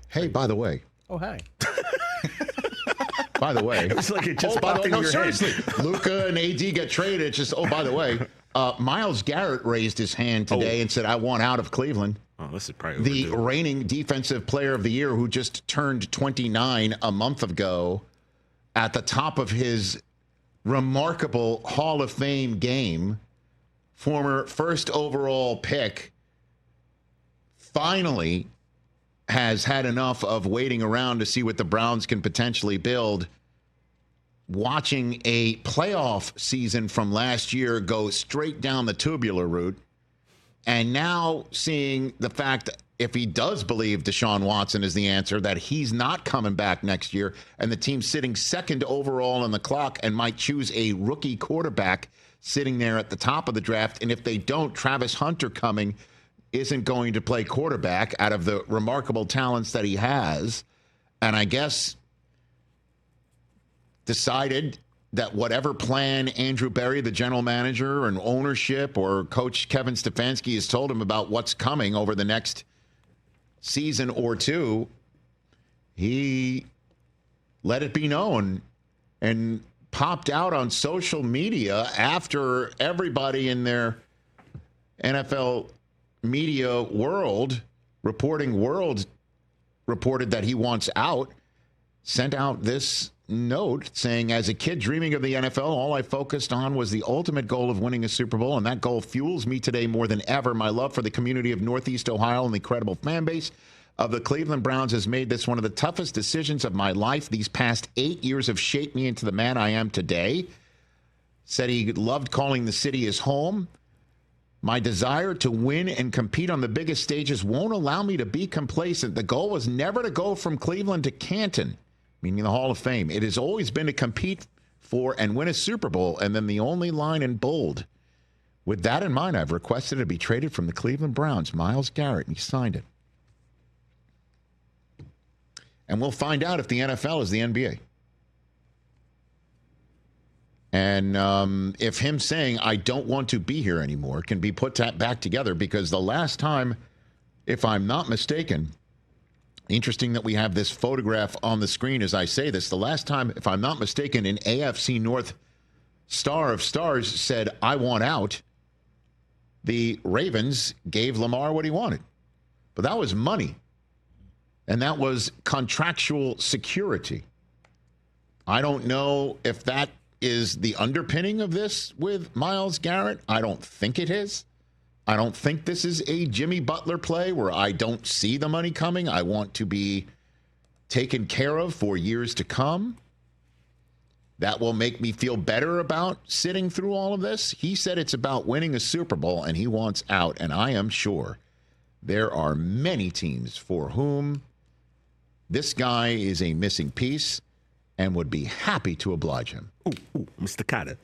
Hey, by the way. Oh, hey. By the way. It's like it just popped in your seriously. head. Luka and AD get traded. It's just, by the way, Myles Garrett raised his hand today and said, I want out of Cleveland. Oh, this is probably the reigning defensive player of the year who just turned 29 a month ago at the top of his remarkable Hall of Fame game, former first overall pick, finally has had enough of waiting around to see what the Browns can potentially build, watching a playoff season from last year go straight down the tubular route, and now seeing the fact that if he does believe Deshaun Watson is the answer, that he's not coming back next year, and the team's sitting second overall on the clock and might choose a rookie quarterback sitting there at the top of the draft. And if they don't, Travis Hunter coming isn't going to play quarterback out of the remarkable talents that he has. And I guess decided that whatever plan Andrew Berry, the general manager, and ownership, or Coach Kevin Stefanski has told him about what's coming over the next season or two, he let it be known and popped out on social media after everybody in their NFL media world reported that he wants out, sent out this note saying, as a kid dreaming of the NFL, all I focused on was the ultimate goal of winning a Super Bowl, and that goal fuels me today more than ever. My love for the community of Northeast Ohio and the incredible fan base of the Cleveland Browns has made this one of the toughest decisions of my life. These past 8 years have shaped me into the man I am today. Said he loved calling the city his home. My desire to win and compete on the biggest stages won't allow me to be complacent. The goal was never to go from Cleveland to Canton, meaning the Hall of Fame. It has always been to compete for and win a Super Bowl. And then the only line in bold. With that in mind, I've requested to be traded from the Cleveland Browns, Myles Garrett, and he signed it. And we'll find out if the NFL is the NBA. And if him saying, I don't want to be here anymore, can be put back together, because the last time, if I'm not mistaken, interesting that we have this photograph on the screen as I say this, the last time, if I'm not mistaken, an AFC North star of stars said, I want out, the Ravens gave Lamar what he wanted. But that was money. And that was contractual security. I don't know if that is the underpinning of this with Myles Garrett. I don't think it is. I don't think this is a Jimmy Butler play where I don't see the money coming. I want to be taken care of for years to come. That will make me feel better about sitting through all of this. He said it's about winning a Super Bowl, and he wants out. And I am sure there are many teams for whom this guy is a missing piece and would be happy to oblige him. Ooh, Mr. Carter.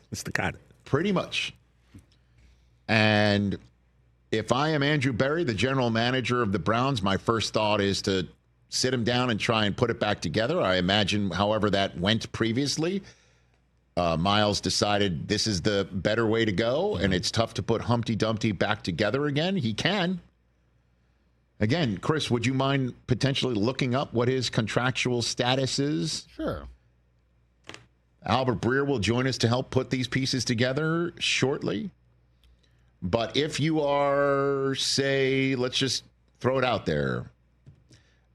Pretty much. And if I am Andrew Berry, the general manager of the Browns, my first thought is to sit him down and try and put it back together. I imagine, however that went previously, Myles decided this is the better way to go, and it's tough to put Humpty Dumpty back together again. He can. Again, Chris, would you mind potentially looking up what his contractual status is? Sure. Albert Breer will join us to help put these pieces together shortly. But if you are, say, let's just throw it out there,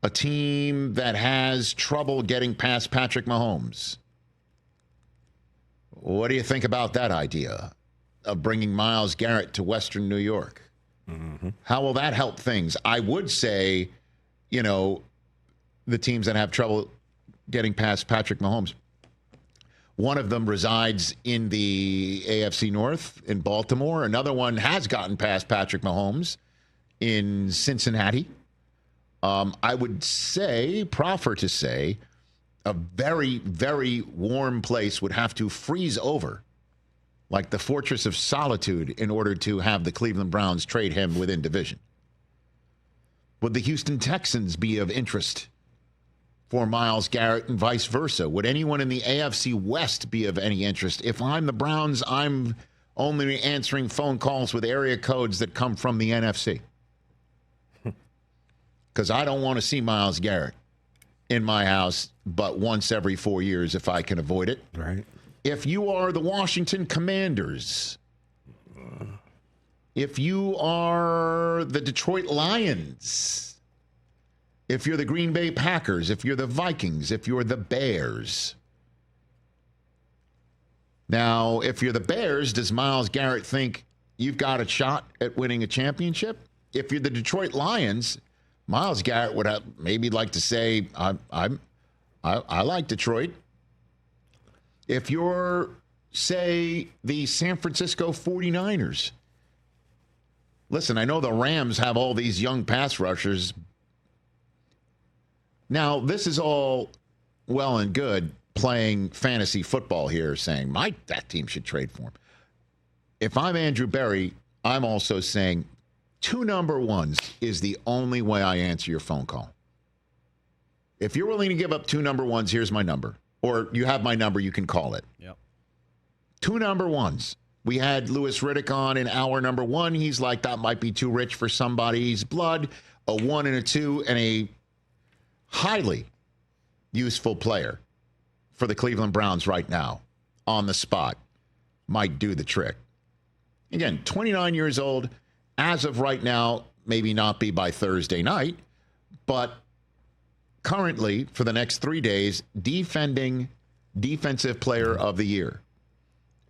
a team that has trouble getting past Patrick Mahomes, what do you think about that idea of bringing Myles Garrett to Western New York? Mm-hmm. How will that help things? I would say, the teams that have trouble getting past Patrick Mahomes, one of them resides in the AFC North in Baltimore. Another one has gotten past Patrick Mahomes in Cincinnati. I would proffer to say, a very, very warm place would have to freeze over, like the Fortress of Solitude, in order to have the Cleveland Browns trade him within division. Would the Houston Texans be of interest for Myles Garrett and vice versa? Would anyone in the AFC West be of any interest? If I'm the Browns, I'm only answering phone calls with area codes that come from the NFC. because I don't want to see Myles Garrett in my house but once every 4 years if I can avoid it. Right. If you are the Washington Commanders, if you are the Detroit Lions, if you're the Green Bay Packers, if you're the Vikings, if you're the Bears. Now, if you're the Bears, does Myles Garrett think you've got a shot at winning a championship? If you're the Detroit Lions, Myles Garrett would have maybe like to say, I like Detroit. If you're, say, the San Francisco 49ers, listen, I know the Rams have all these young pass rushers. Now, this is all well and good playing fantasy football here, saying that team should trade for him. If I'm Andrew Berry, I'm also saying 2 number ones is the only way I answer your phone call. If you're willing to give up 2 number ones, here's my number. Or you have my number, you can call it. Yep. 2 number ones. We had Louis Riddick on in hour number 1. He's like, that might be too rich for somebody's blood. A 1 and a 2 and a highly useful player for the Cleveland Browns right now on the spot might do the trick. Again, 29 years old. As of right now, maybe not be by Thursday night, but currently for the next 3 days, defending Defensive Player of the Year,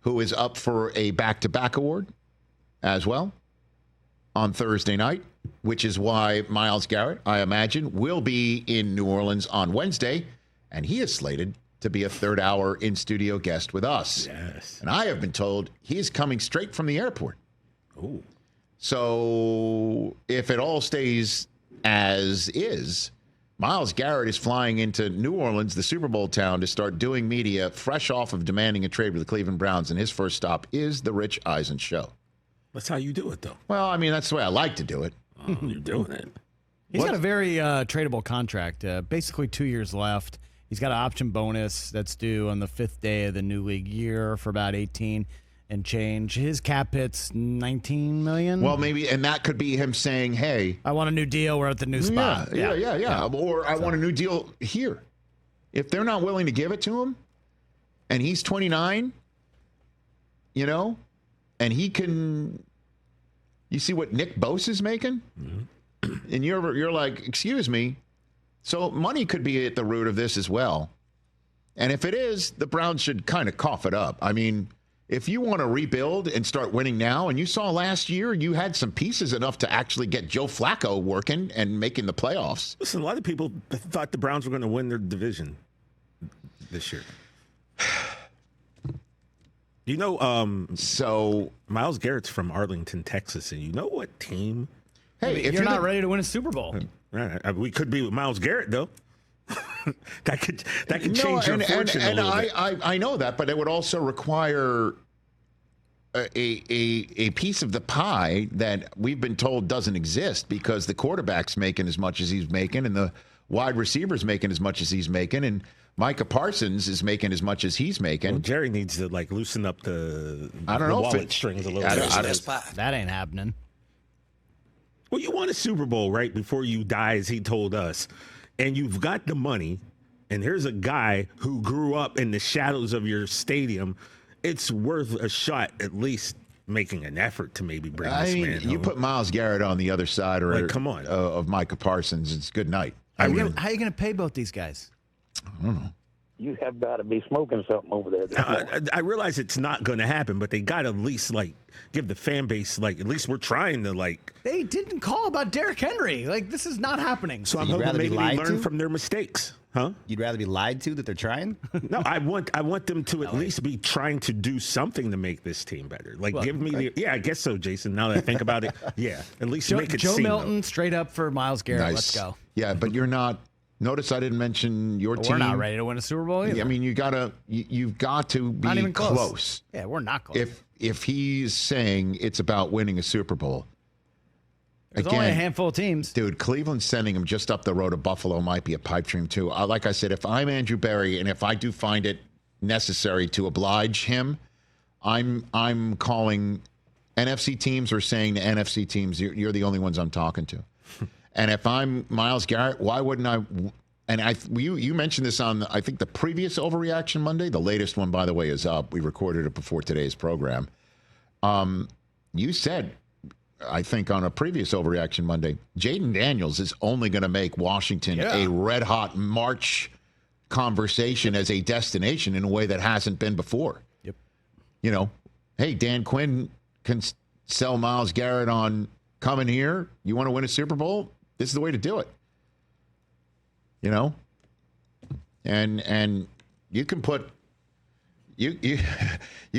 who is up for a back-to-back award as well on Thursday night, which is why Myles Garrett, I imagine, will be in New Orleans on Wednesday, and he is slated to be a third-hour in-studio guest with us. Yes. And I have been told he is coming straight from the airport. Ooh. So if it all stays as is, Myles Garrett is flying into New Orleans, the Super Bowl town, to start doing media fresh off of demanding a trade with the Cleveland Browns, and his first stop is the Rich Eisen Show. That's how you do it, though. Well, I mean, that's the way I like to do it. Oh, you're doing it. He's got a very tradable contract, basically 2 years left. He's got an option bonus that's due on the 5th day of the new league year for about 18 and change. His cap hit's $19 million. Well, maybe, and that could be him saying, hey, I want a new deal. We're at the new spot. Yeah. Or I want a new deal here. If they're not willing to give it to him, and he's 29, you know, and he can, you see what Nick Bosa's making? Mm-hmm. And you're like, excuse me. So money could be at the root of this as well. And if it is, the Browns should kind of cough it up. I mean, if you want to rebuild and start winning now, and you saw last year, you had some pieces enough to actually get Joe Flacco working and making the playoffs. Listen, a lot of people thought the Browns were going to win their division this year. You know, so Myles Garrett's from Arlington, Texas, and you know what team? Hey, if you're not ready to win a Super Bowl. Right. We could be with Myles Garrett, though. that could change your fortune a little bit. I know that, but it would also require a piece of the pie that we've been told doesn't exist, because the quarterback's making as much as he's making, and the wide receiver's making as much as he's making, and Micah Parsons is making as much as he's making. Well, Jerry needs to loosen up the wallet strings a little bit. That ain't happening. Well, you won a Super Bowl right before you die, as he told us, and you've got the money, and here's a guy who grew up in the shadows of your stadium. It's worth a shot, at least making an effort to maybe bring this man home. You put Myles Garrett on the other side, or come on, of Micah Parsons, it's good night. How are you going to pay both these guys? I don't know. You have got to be smoking something over there. I realize it's not going to happen, but they got to at least give the fan base at least we're trying to They didn't call about Derrick Henry. This is not happening. So I'm hoping maybe they learn from their mistakes, huh? You'd rather be lied to that they're trying? No, I want them to at least be trying to do something to make this team better. Give me I guess so, Jason. Now that I think about it, yeah, at least make it Joe seem. Milton straight up for Myles Garrett. Nice. Let's go. Yeah, but you're not. Notice I didn't mention your team. We're not ready to win a Super Bowl either. I mean, you've got to be not even close. Yeah, we're not close. If he's saying it's about winning a Super Bowl, there's only a handful of teams. Dude, Cleveland sending him just up the road to Buffalo might be a pipe dream too. Like I said, if I'm Andrew Berry, and if I do find it necessary to oblige him, I'm calling NFC teams or saying to NFC teams, you're the only ones I'm talking to. And if I'm Myles Garrett, why wouldn't I? And you mentioned this on, I think, the previous Overreaction Monday. The latest one, by the way, is up. We recorded it before today's program. You said, I think, on a previous Overreaction Monday, Jaden Daniels is only going to make Washington a red-hot March conversation as a destination in a way that hasn't been before. Yep. You know, hey, Dan Quinn can sell Myles Garrett on coming here. You want to win a Super Bowl? This is the way to do it. You know? And you can put you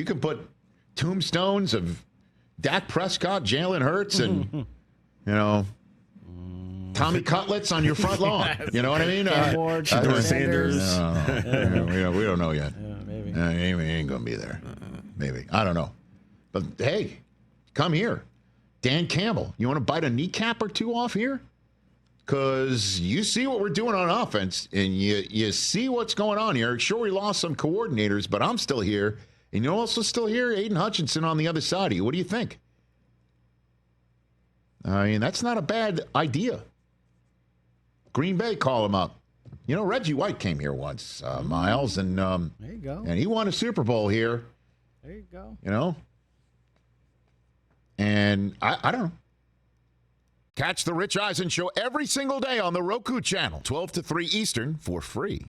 can put tombstones of Dak Prescott, Jalen Hurts, and you know, Tommy Cutlets on your front lawn. You know what I mean? Sanders. No, we don't know yet. Yeah, maybe. He ain't going to be there. Maybe. I don't know. But, hey, come here. Dan Campbell, you want to bite a kneecap or two off here? Because you see what we're doing on offense, and you see what's going on here. Sure, we lost some coordinators, but I'm still here. And you're also still here, Aiden Hutchinson on the other side of you. What do you think? I mean, that's not a bad idea. Green Bay, call him up. You know, Reggie White came here once, Miles, and There you go. and he won a Super Bowl here. There you go. You know? And I don't know. Catch the Rich Eisen Show every single day on the Roku channel, 12 to 3 Eastern, for free.